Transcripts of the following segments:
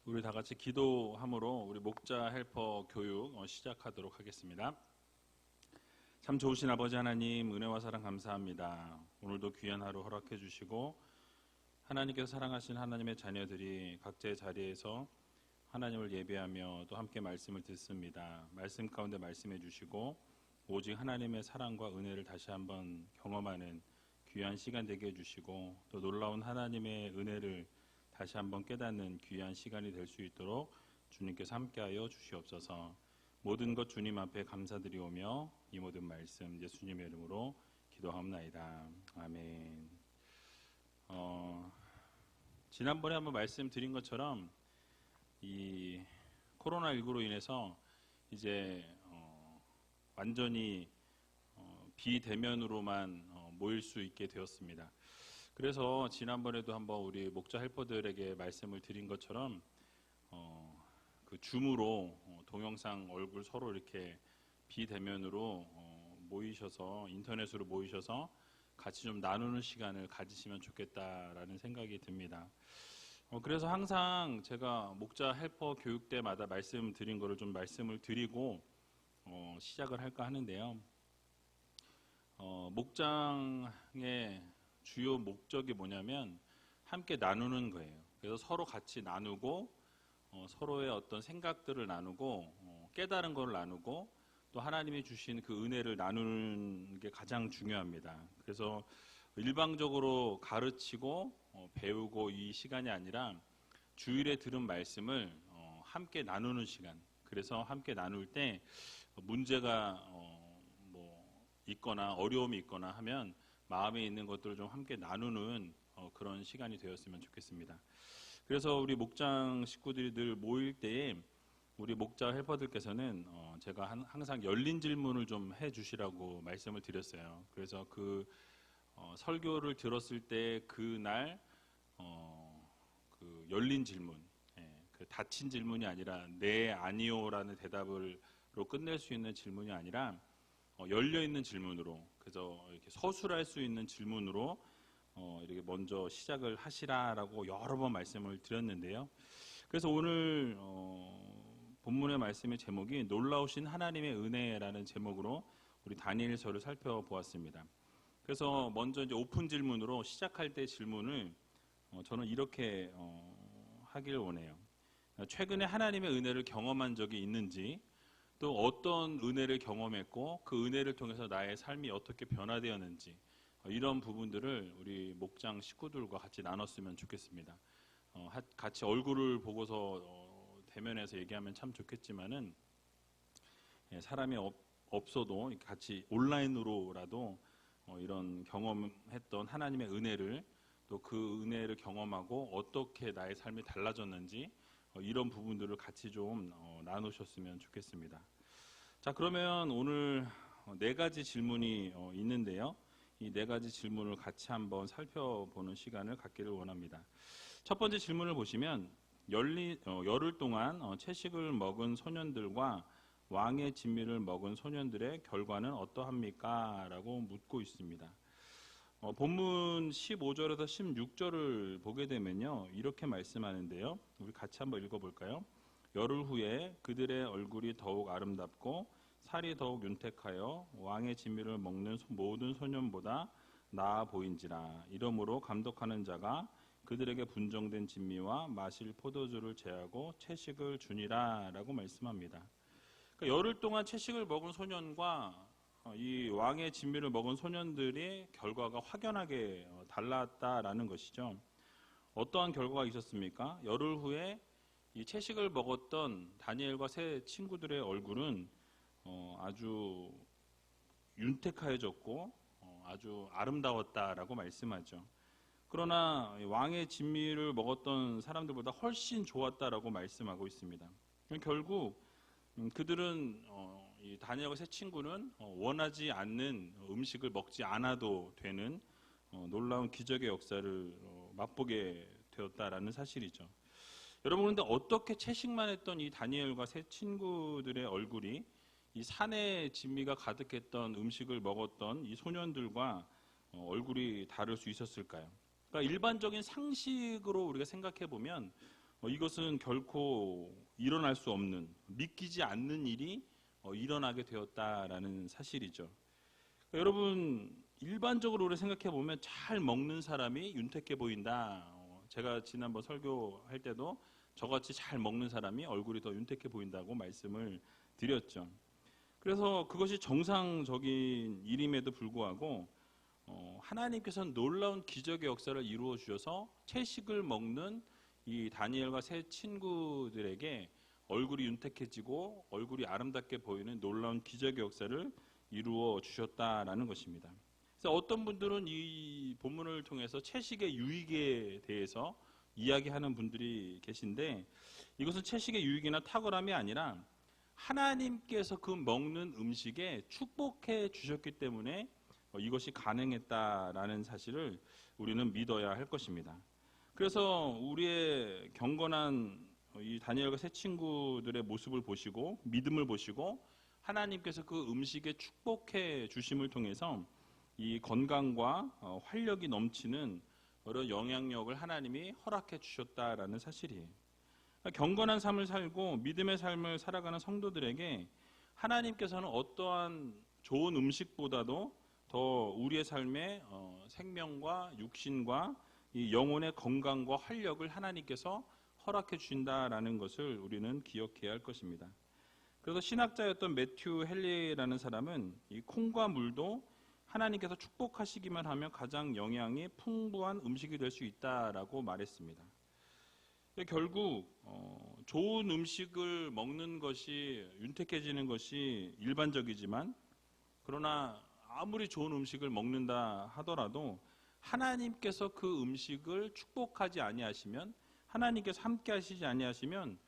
우리 다 같이 기도함으로 우리 목자 헬퍼 교육 시작하도록 하겠습니다. 참 좋으신 아버지 하나님, 은혜와 사랑 감사합니다. 오늘도 귀한 하루 허락해 주시고 하나님께서 사랑하신 하나님의 자녀들이 각자의 자리에서 하나님을 예배하며 또 함께 말씀을 듣습니다. 말씀 가운데 말씀해 주시고 오직 하나님의 사랑과 은혜를 다시 한번 경험하는 귀한 시간 되게 해주시고 또 놀라운 하나님의 은혜를 다시 한번 깨닫는 귀한 시간이 될 수 있도록 주님께서 함께하여 주시옵소서. 모든 것 주님 앞에 감사드리오며 이 모든 말씀 예수님의 이름으로 기도하옵나이다. 아멘. 지난번에 한번 말씀드린 것처럼 이 코로나19로 인해서 이제 완전히 비대면으로만 모일 수 있게 되었습니다. 그래서 지난번에도 한번 우리 목자 헬퍼들에게 말씀을 드린 것처럼 그 줌으로 동영상 얼굴 서로 이렇게 비대면으로 모이셔서 인터넷으로 모이셔서 같이 좀 나누는 시간을 가지시면 좋겠다라는 생각이 듭니다. 그래서 항상 제가 목자 헬퍼 교육 때마다 말씀드린 거를 좀 말씀을 드리고 시작을 할까 하는데요. 목장의 주요 목적이 뭐냐면 함께 나누는 거예요. 그래서 서로 같이 나누고 서로의 어떤 생각들을 나누고 깨달은 걸 나누고 또 하나님이 주신 그 은혜를 나누는 게 가장 중요합니다. 그래서 일방적으로 가르치고 배우고 이 시간이 아니라 주일에 들은 말씀을 함께 나누는 시간. 그래서 함께 나눌 때 문제가 있거나 어려움이 있거나 하면 마음에 있는 것들을 좀 함께 나누는 그런 시간이 되었으면 좋겠습니다. 그래서 우리 목장 식구들이 늘 모일 때에 우리 목자 헬퍼들께서는 제가 항상 열린 질문을 좀 해주시라고 말씀을 드렸어요. 그래서 그 설교를 들었을 때 그날 그 열린 질문, 그 닫힌 질문이 아니라 네 아니요라는 대답으로 끝낼 수 있는 질문이 아니라 열려 있는 질문으로, 그래서 이렇게 서술할 수 있는 질문으로 이렇게 먼저 시작을 하시라라고 여러 번 말씀을 드렸는데요. 그래서 오늘 본문의 말씀의 제목이 놀라우신 하나님의 은혜라는 제목으로 우리 다니엘서를 살펴보았습니다. 그래서 먼저 이제 오픈 질문으로 시작할 때 질문을 저는 이렇게 하길 원해요. 최근에 하나님의 은혜를 경험한 적이 있는지, 또 어떤 은혜를 경험했고 그 은혜를 통해서 나의 삶이 어떻게 변화되었는지, 이런 부분들을 우리 목장 식구들과 같이 나눴으면 좋겠습니다. 같이 얼굴을 보고서 대면해서 얘기하면 참 좋겠지만은 사람이 없어도 같이 온라인으로라도 이런 경험했던 하나님의 은혜를, 또 그 은혜를 경험하고 어떻게 나의 삶이 달라졌는지 이런 부분들을 같이 좀 나누셨으면 좋겠습니다. 자, 그러면 오늘 네 가지 질문이 있는데요. 이 네 가지 질문을 같이 한번 살펴보는 시간을 갖기를 원합니다. 첫 번째 질문을 보시면 열흘 동안 채식을 먹은 소년들과 왕의 진미를 먹은 소년들의 결과는 어떠합니까? 라고 묻고 있습니다. 본문 15절에서 16절을 보게 되면요, 이렇게 말씀하는데요. 우리 같이 한번 읽어볼까요? 열흘 후에 그들의 얼굴이 더욱 아름답고 살이 더욱 윤택하여 왕의 진미를 먹는 모든 소년보다 나아 보인지라. 이러므로 감독하는 자가 그들에게 분정된 진미와 마실 포도주를 제하고 채식을 주니라 라고 말씀합니다. 그러니까 열흘 동안 채식을 먹은 소년과 이 왕의 진미를 먹은 소년들의 결과가 확연하게 달랐다라는 것이죠. 어떠한 결과가 있었습니까? 열흘 후에 이 채식을 먹었던 다니엘과 세 친구들의 얼굴은 아주 윤택하여졌고 아주 아름다웠다라고 말씀하죠. 그러나 왕의 진미를 먹었던 사람들보다 훨씬 좋았다라고 말씀하고 있습니다. 결국 그들은 이 다니엘과 세 친구는 원하지 않는 음식을 먹지 않아도 되는 놀라운 기적의 역사를 맛보게 되었다라는 사실이죠. 여러분, 그런데 어떻게 채식만 했던 이 다니엘과 세 친구들의 얼굴이 이 산의 진미가 가득했던 음식을 먹었던 이 소년들과 얼굴이 다를 수 있었을까요? 그러니까 일반적인 상식으로 우리가 생각해 보면 이것은 결코 일어날 수 없는, 믿기지 않는 일이 일어나게 되었다라는 사실이죠. 여러분, 일반적으로 우리 생각해 보면 잘 먹는 사람이 윤택해 보인다. 제가 지난번 설교할 때도 저같이 잘 먹는 사람이 얼굴이 더 윤택해 보인다고 말씀을 드렸죠. 그래서 그것이 정상적인 일임에도 불구하고 하나님께서는 놀라운 기적의 역사를 이루어 주셔서 채식을 먹는 이 다니엘과 세 친구들에게 얼굴이 윤택해지고 얼굴이 아름답게 보이는 놀라운 기적의 역사를 이루어 주셨다라는 것입니다. 그래서 어떤 분들은 이 본문을 통해서 채식의 유익에 대해서 이야기하는 분들이 계신데, 이것은 채식의 유익이나 탁월함이 아니라 하나님께서 그 먹는 음식에 축복해 주셨기 때문에 이것이 가능했다라는 사실을 우리는 믿어야 할 것입니다. 그래서 우리의 경건한 이 다니엘과 세 친구들의 모습을 보시고 믿음을 보시고 하나님께서 그 음식에 축복해 주심을 통해서 이 건강과 활력이 넘치는 여러 영향력을 하나님이 허락해 주셨다라는 사실이에요. 경건한 삶을 살고 믿음의 삶을 살아가는 성도들에게 하나님께서는 어떠한 좋은 음식보다도 더 우리의 삶에 생명과 육신과 이 영혼의 건강과 활력을 하나님께서 허락해 주신다라는 것을 우리는 기억해야 할 것입니다. 그래서 신학자였던 매튜 헨리라는 사람은 이 콩과 물도 하나님께서 축복하시기만 하면 가장 영양이 풍부한 음식이 될 수 있다라고 말했습니다. 결국 좋은 음식을 먹는 것이 윤택해지는 것이 일반적이지만, 그러나 아무리 좋은 음식을 먹는다 하더라도 하나님께서 그 음식을 축복하지 아니하시면, 하나님께서 함께 하시지 아니하시면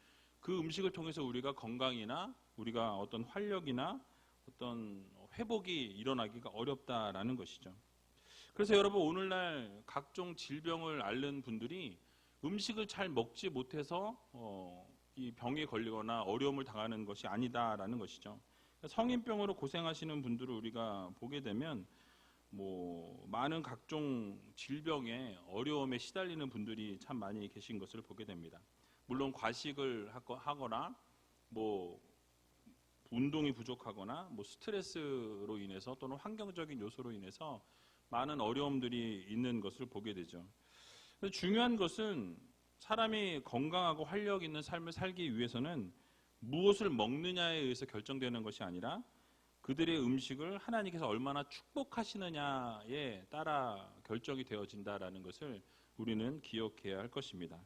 그 음식을 통해서 우리가 건강이나 우리가 어떤 활력이나 어떤 회복이 일어나기가 어렵다라는 것이죠. 그래서 여러분, 오늘날 각종 질병을 앓는 분들이 음식을 잘 먹지 못해서 이 병에 걸리거나 어려움을 당하는 것이 아니다라는 것이죠. 성인병으로 고생하시는 분들을 우리가 보게 되면 많은 각종 질병에 어려움에 시달리는 분들이 참 많이 계신 것을 보게 됩니다. 물론 과식을 하거나 운동이 부족하거나 스트레스로 인해서 또는 환경적인 요소로 인해서 많은 어려움들이 있는 것을 보게 되죠. 중요한 것은 사람이 건강하고 활력 있는 삶을 살기 위해서는 무엇을 먹느냐에 의해서 결정되는 것이 아니라 그들의 음식을 하나님께서 얼마나 축복하시느냐에 따라 결정이 되어진다라는 것을 우리는 기억해야 할 것입니다.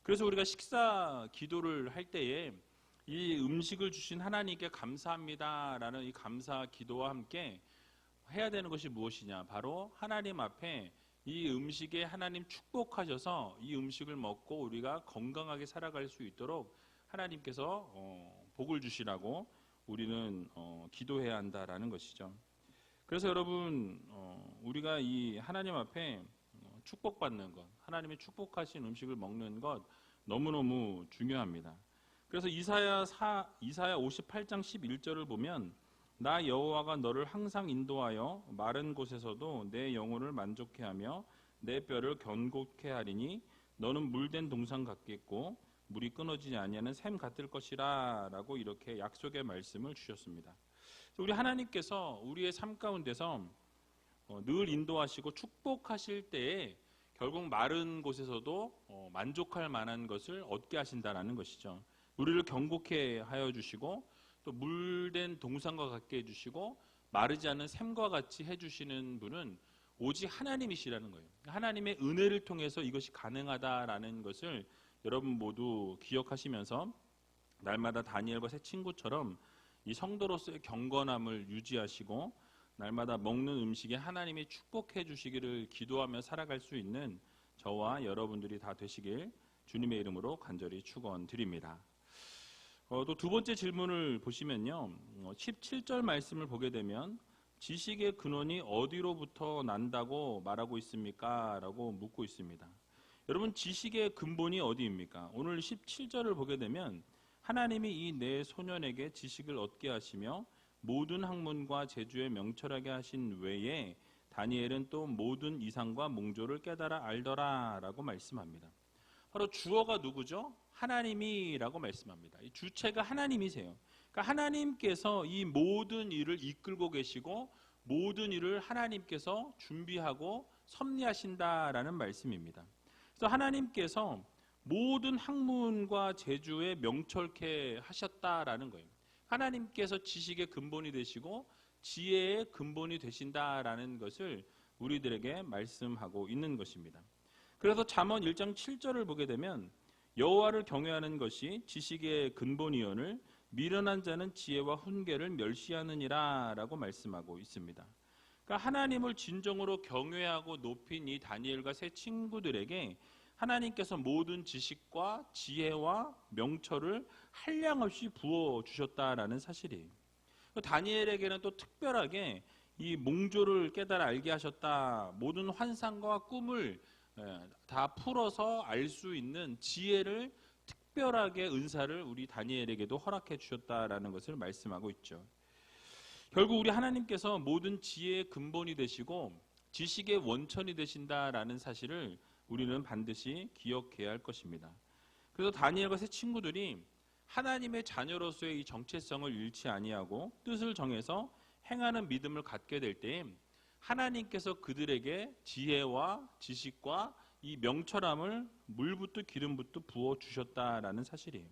그래서 우리가 식사 기도를 할 때에 이 음식을 주신 하나님께 감사합니다라는 이 감사 기도와 함께 해야 되는 것이 무엇이냐, 바로 하나님 앞에 이 음식에 하나님 축복하셔서 이 음식을 먹고 우리가 건강하게 살아갈 수 있도록 하나님께서 복을 주시라고 우리는 기도해야 한다라는 것이죠. 그래서 여러분, 우리가 이 하나님 앞에 축복받는 것, 하나님의 축복하신 음식을 먹는 것 너무너무 중요합니다. 그래서 이사야 58장 11절을 보면 나 여호와가 너를 항상 인도하여 마른 곳에서도 내 영혼을 만족해 하며 내 뼈를 견고케 하리니 너는 물된 동산 같겠고 물이 끊어지지 아니하는 샘 같을 것이라 라고 이렇게 약속의 말씀을 주셨습니다. 우리 하나님께서 우리의 삶 가운데서 늘 인도하시고 축복하실 때에 결국 마른 곳에서도 만족할 만한 것을 얻게 하신다라는 것이죠. 우리를 견고케 하여 주시고 또 물된 동산과 같게 해주시고 마르지 않은 샘과 같이 해주시는 분은 오직 하나님이시라는 거예요. 하나님의 은혜를 통해서 이것이 가능하다라는 것을 여러분 모두 기억하시면서 날마다 다니엘과 새 친구처럼 이 성도로서의 경건함을 유지하시고 날마다 먹는 음식에 하나님이 축복해 주시기를 기도하며 살아갈 수 있는 저와 여러분들이 다 되시길 주님의 이름으로 간절히 축원드립니다. 또 두 번째 질문을 보시면요, 17절 말씀을 보게 되면 지식의 근원이 어디로부터 난다고 말하고 있습니까? 라고 묻고 있습니다. 여러분, 지식의 근본이 어디입니까? 오늘 17절을 보게 되면 하나님이 이 네 소년에게 지식을 얻게 하시며 모든 학문과 재주에 명철하게 하신 외에 다니엘은 또 모든 이상과 몽조를 깨달아 알더라 라고 말씀합니다. 바로 주어가 누구죠? 하나님이라고 말씀합니다. 이 주체가 하나님이세요. 그러니까 하나님께서 이 모든 일을 이끌고 계시고 모든 일을 하나님께서 준비하고 섭리하신다라는 말씀입니다. 그래서 하나님께서 모든 학문과 재주에 명철케 하셨다라는 거예요. 하나님께서 지식의 근본이 되시고 지혜의 근본이 되신다라는 것을 우리들에게 말씀하고 있는 것입니다. 그래서 잠언 1장 7절을 보게 되면 여호와를 경외하는 것이 지식의 근본이오늘 미련한 자는 지혜와 훈계를 멸시하느니라 라고 말씀하고 있습니다. 그러니까 하나님을 진정으로 경외하고 높인 이 다니엘과 세 친구들에게 하나님께서 모든 지식과 지혜와 명철을 한량없이 부어주셨다라는 사실이에요. 다니엘에게는 또 특별하게 이 몽조를 깨달아 알게 하셨다. 모든 환상과 꿈을 다 풀어서 알 수 있는 지혜를 특별하게 은사를 우리 다니엘에게도 허락해 주셨다라는 것을 말씀하고 있죠. 결국 우리 하나님께서 모든 지혜의 근본이 되시고 지식의 원천이 되신다라는 사실을 우리는 반드시 기억해야 할 것입니다. 그래서 다니엘과 세 친구들이 하나님의 자녀로서의 이 정체성을 잃지 아니하고 뜻을 정해서 행하는 믿음을 갖게 될 때 하나님께서 그들에게 지혜와 지식과 이 명철함을 물붓듯 기름붓듯 부어 주셨다라는 사실이에요.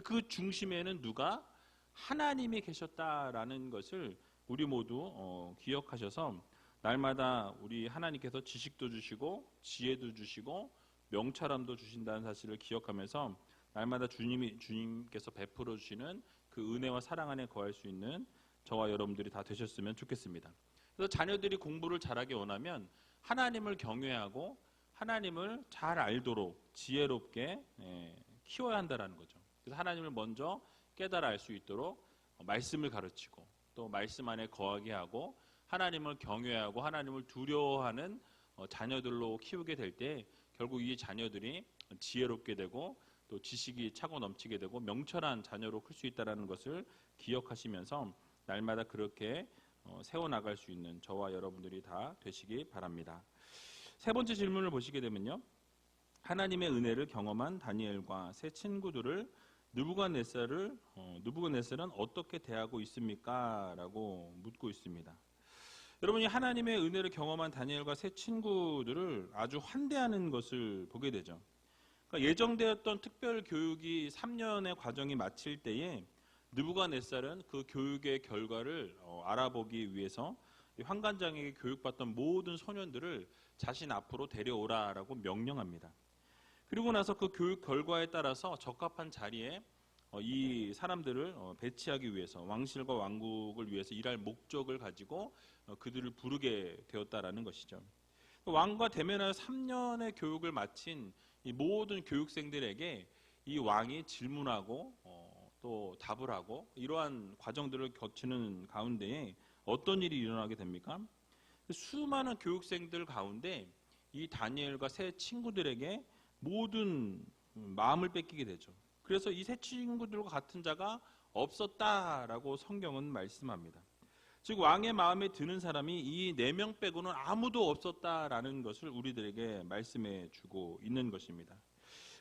그 중심에는 누가? 하나님이 계셨다라는 것을 우리 모두 기억하셔서 날마다 우리 하나님께서 지식도 주시고 지혜도 주시고 명철함도 주신다는 사실을 기억하면서 날마다 주님께서 베풀어 주시는 그 은혜와 사랑 안에 거할 수 있는 저와 여러분들이 다 되셨으면 좋겠습니다. 그래서 자녀들이 공부를 잘하기 원하면 하나님을 경외하고 하나님을 잘 알도록 지혜롭게 키워야 한다는 거죠. 그래서 하나님을 먼저 깨달아 알 수 있도록 말씀을 가르치고 또 말씀 안에 거하게 하고 하나님을 경외하고 하나님을 두려워하는 자녀들로 키우게 될 때 결국 이 자녀들이 지혜롭게 되고 또 지식이 차고 넘치게 되고 명철한 자녀로 클 수 있다는 것을 기억하시면서 날마다 그렇게 세워나갈 수 있는 저와 여러분들이 다 되시기 바랍니다. 세 번째 질문을 보시게 되면요. 하나님의 은혜를 경험한 다니엘과 세 친구들을 느부갓네살은 어떻게 대하고 있습니까? 라고 묻고 있습니다. 여러분이 하나님의 은혜를 경험한 다니엘과 세 친구들을 아주 환대하는 것을 보게 되죠. 그러니까 예정되었던 특별 교육이 3년의 과정이 마칠 때에 느부갓네살은 그 교육의 결과를 알아보기 위해서 환관장에게 교육받던 모든 소년들을 자신 앞으로 데려오라라고 명령합니다. 그리고 나서 그 교육 결과에 따라서 적합한 자리에 이 사람들을 배치하기 위해서 왕실과 왕국을 위해서 일할 목적을 가지고 그들을 부르게 되었다라는 것이죠. 왕과 대면하여 3년의 교육을 마친 이 모든 교육생들에게 이 왕이 질문하고 또 답을 하고 이러한 과정들을 거치는 가운데에 어떤 일이 일어나게 됩니까? 수많은 교육생들 가운데 이 다니엘과 세 친구들에게 모든 마음을 뺏기게 되죠. 그래서 이 세 친구들과 같은 자가 없었다라고 성경은 말씀합니다. 즉 왕의 마음에 드는 사람이 이 4명 빼고는 아무도 없었다라는 것을 우리들에게 말씀해 주고 있는 것입니다.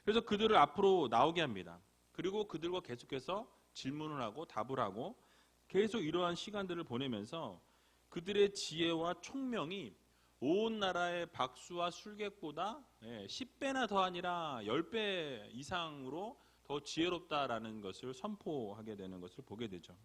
그래서 그들을 앞으로 나오게 합니다. 그리고 그들과 계속해서 질문을 하고 답을 하고 계속 이러한 시간들을 보내면서 그들의 지혜와 총명이 온 나라의 박수와 술객보다 10배나 더 아니라 10배 이상으로 더 지혜롭다라는 것을 선포하게 되는 것을 보게 되죠.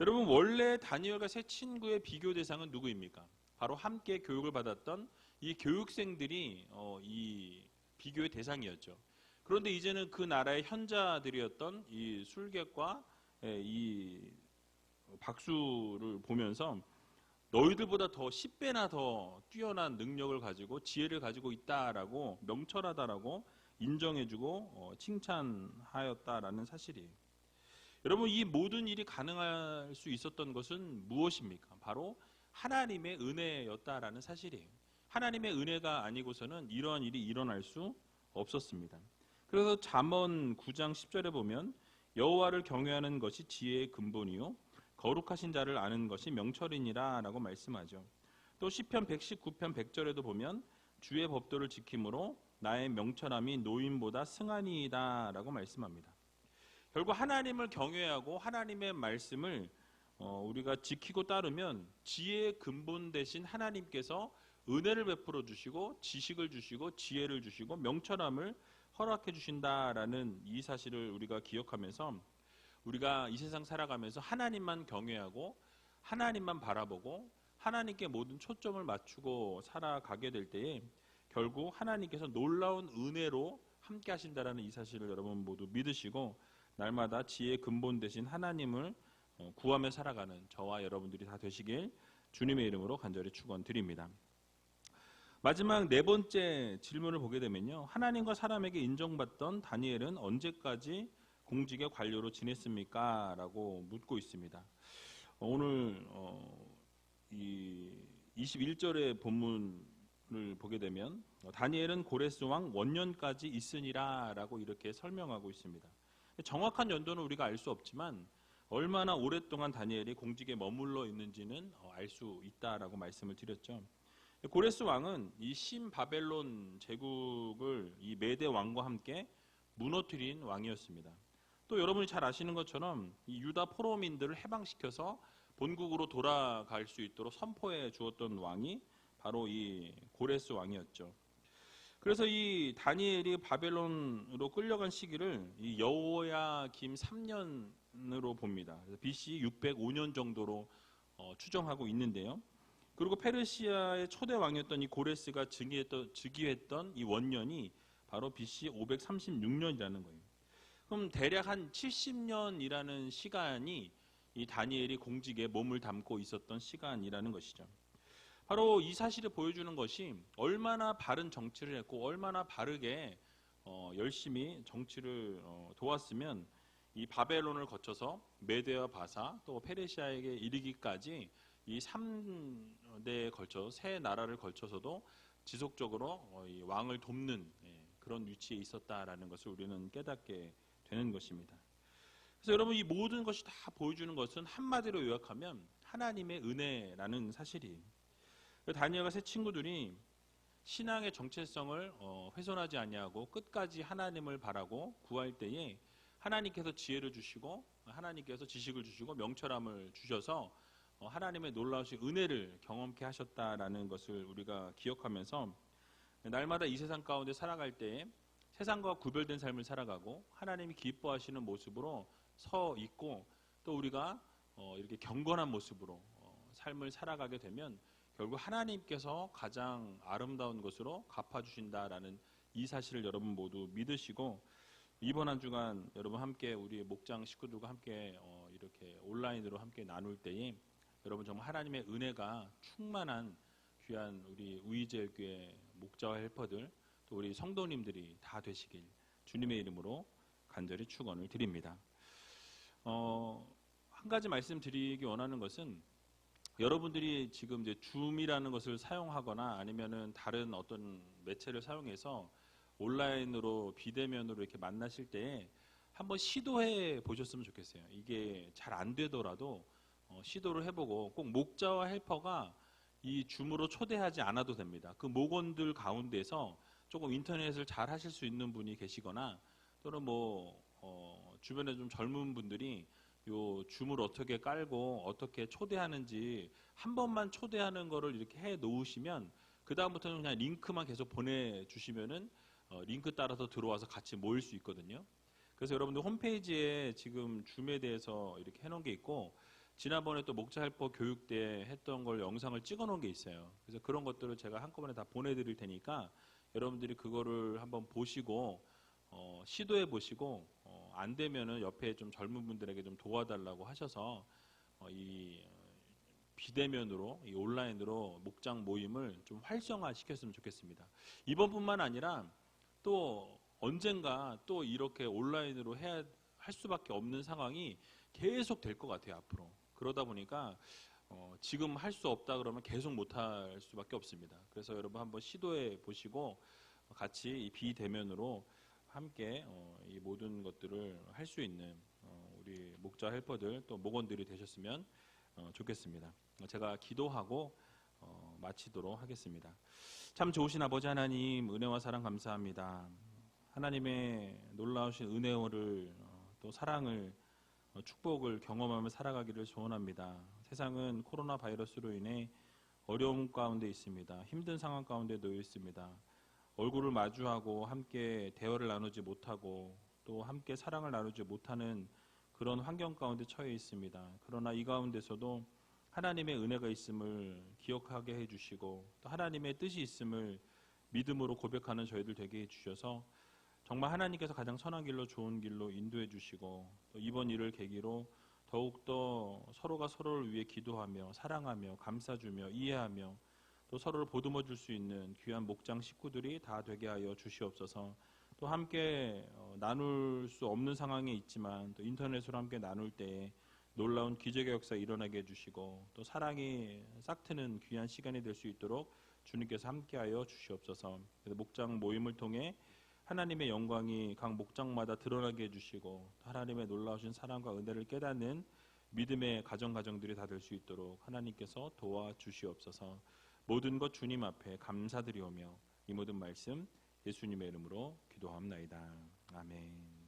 여러분 원래 다니엘과 세 친구의 비교 대상은 누구입니까? 바로 함께 교육을 받았던 이 교육생들이 이 비교의 대상이었죠. 그런데 이제는 그 나라의 현자들이었던 이 술객과 이 박수를 보면서 너희들보다 더 10배나 더 뛰어난 능력을 가지고 지혜를 가지고 있다라고 명철하다라고 인정해주고 칭찬하였다라는 사실이에요. 여러분 이 모든 일이 가능할 수 있었던 것은 무엇입니까? 바로 하나님의 은혜였다라는 사실이에요. 하나님의 은혜가 아니고서는 이러한 일이 일어날 수 없었습니다. 그래서 잠언 9장 10절에 보면 여호와를 경외하는 것이 지혜의 근본이요 거룩하신 자를 아는 것이 명철이니라 라고 말씀하죠. 또 시편 119편 100절에도 보면 주의 법도를 지킴으로 나의 명철함이 노인보다 승하니이다라고 말씀합니다. 결국 하나님을 경외하고 하나님의 말씀을 우리가 지키고 따르면 지혜의 근본 대신 하나님께서 은혜를 베풀어 주시고 지식을 주시고 지혜를 주시고 명철함을 허락해 주신다라는 이 사실을 우리가 기억하면서 우리가 이 세상 살아가면서 하나님만 경외하고 하나님만 바라보고 하나님께 모든 초점을 맞추고 살아가게 될 때에 결국 하나님께서 놀라운 은혜로 함께 하신다라는 이 사실을 여러분 모두 믿으시고 날마다 지혜의 근본 되신 하나님을 구하며 살아가는 저와 여러분들이 다 되시길 주님의 이름으로 간절히 축원드립니다. 마지막 네 번째 질문을 보게 되면요. 하나님과 사람에게 인정받던 다니엘은 언제까지 공직의 관료로 지냈습니까? 라고 묻고 있습니다. 오늘 이 21절의 본문을 보게 되면 다니엘은 고레스 왕 원년까지 있으니라 라고 이렇게 설명하고 있습니다. 정확한 연도는 우리가 알 수 없지만 얼마나 오랫동안 다니엘이 공직에 머물러 있는지는 알 수 있다라고 말씀을 드렸죠. 고레스 왕은 이 신바벨론 제국을 이 메대 왕과 함께 무너뜨린 왕이었습니다. 또 여러분이 잘 아시는 것처럼 이 유다 포로민들을 해방시켜서 본국으로 돌아갈 수 있도록 선포해 주었던 왕이 바로 이 고레스 왕이었죠. 그래서 이 다니엘이 바벨론으로 끌려간 시기를 이 여호야김 3년으로 봅니다. 그래서 BC 605년 정도로 추정하고 있는데요. 그리고 페르시아의 초대 왕이었던 이 고레스가 즉위했던 이 원년이 바로 BC 536년이라는 거예요. 그럼 대략 한 70년이라는 시간이 이 다니엘이 공직에 몸을 담고 있었던 시간이라는 것이죠. 바로 이 사실을 보여주는 것이 얼마나 바른 정치를 했고 얼마나 바르게 열심히 정치를 도왔으면 이 바벨론을 거쳐서 메대와 바사 또 페르시아에게 이르기까지 이 3대에 걸쳐 세 나라를 걸쳐서도 지속적으로 이 왕을 돕는 그런 위치에 있었다라는 것을 우리는 깨닫게 되는 것입니다. 그래서 여러분 이 모든 것이 다 보여주는 것은 한마디로 요약하면 하나님의 은혜라는 사실이에요. 다니엘과 세 친구들이 신앙의 정체성을 훼손하지 아니하고 끝까지 하나님을 바라고 구할 때에 하나님께서 지혜를 주시고 하나님께서 지식을 주시고 명철함을 주셔서 하나님의 놀라우신 은혜를 경험케 하셨다라는 것을 우리가 기억하면서 날마다 이 세상 가운데 살아갈 때에 세상과 구별된 삶을 살아가고 하나님이 기뻐하시는 모습으로 서 있고 또 우리가 이렇게 경건한 모습으로 삶을 살아가게 되면 결국 하나님께서 가장 아름다운 것으로 갚아주신다라는 이 사실을 여러분 모두 믿으시고 이번 한 주간 여러분 함께 우리 목장 식구들과 함께 이렇게 온라인으로 함께 나눌 때에 여러분 정말 하나님의 은혜가 충만한 귀한 우리 우이제일교회 목자와 헬퍼들 또 우리 성도님들이 다 되시길 주님의 이름으로 간절히 축원을 드립니다. 한 가지 말씀드리기 원하는 것은 여러분들이 지금 이제 줌이라는 것을 사용하거나 아니면은 다른 어떤 매체를 사용해서 온라인으로 비대면으로 이렇게 만나실 때 한번 시도해 보셨으면 좋겠어요. 이게 잘 안 되더라도 시도를 해보고 꼭 목자와 헬퍼가 이 줌으로 초대하지 않아도 됩니다. 그 목원들 가운데서 조금 인터넷을 잘 하실 수 있는 분이 계시거나 또는 주변에 좀 젊은 분들이 요 줌을 어떻게 깔고 어떻게 초대하는지 한 번만 초대하는 거를 이렇게 해 놓으시면 그 다음부터는 그냥 링크만 계속 보내주시면은 링크 따라서 들어와서 같이 모일 수 있거든요. 그래서 여러분들 홈페이지에 지금 줌에 대해서 이렇게 해놓은 게 있고 지난번에 또 목자 헬퍼 교육 때 했던 걸 영상을 찍어 놓은 게 있어요. 그래서 그런 것들을 제가 한꺼번에 다 보내드릴 테니까 여러분들이 그거를 한번 보시고 시도해 보시고 안 되면은 옆에 좀 젊은 분들에게 좀 도와달라고 하셔서 이 비대면으로 이 온라인으로 목장 모임을 좀 활성화 시켰으면 좋겠습니다. 이번뿐만 아니라 또 언젠가 또 이렇게 온라인으로 해야 할 수밖에 없는 상황이 계속 될 것 같아요 앞으로. 그러다 보니까 지금 할 수 없다 그러면 계속 못 할 수밖에 없습니다. 그래서 여러분 한번 시도해 보시고 같이 이 비대면으로 함께 이 모든 것들을 할 수 있는 우리 목자 헬퍼들 또 목원들이 되셨으면 좋겠습니다. 제가 기도하고 마치도록 하겠습니다. 참 좋으신 아버지 하나님, 은혜와 사랑 감사합니다. 하나님의 놀라우신 은혜를 또 사랑을 축복을 경험하며 살아가기를 소원합니다. 세상은 코로나 바이러스로 인해 어려움 가운데 있습니다. 힘든 상황 가운데 놓여 있습니다. 얼굴을 마주하고 함께 대화를 나누지 못하고 또 함께 사랑을 나누지 못하는 그런 환경 가운데 처해 있습니다. 그러나 이 가운데서도 하나님의 은혜가 있음을 기억하게 해주시고 또 하나님의 뜻이 있음을 믿음으로 고백하는 저희들 되게 해주셔서 정말 하나님께서 가장 선한 길로 좋은 길로 인도해 주시고 또 이번 일을 계기로 더욱더 서로가 서로를 위해 기도하며 사랑하며 감싸주며 이해하며 또 서로를 보듬어 줄 수 있는 귀한 목장 식구들이 다 되게 하여 주시옵소서. 또 함께 나눌 수 없는 상황에 있지만 또 인터넷으로 함께 나눌 때에 놀라운 기적의 역사 일어나게 해주시고 또 사랑이 싹트는 귀한 시간이 될 수 있도록 주님께서 함께하여 주시옵소서. 그래서 목장 모임을 통해 하나님의 영광이 각 목장마다 드러나게 해주시고 하나님의 놀라우신 사랑과 은혜를 깨닫는 믿음의 가정들이 다 될 수 있도록 하나님께서 도와주시옵소서. 모든 것 주님 앞에 감사드리오며 이 모든 말씀 예수님의 이름으로 기도합나이다. 아멘.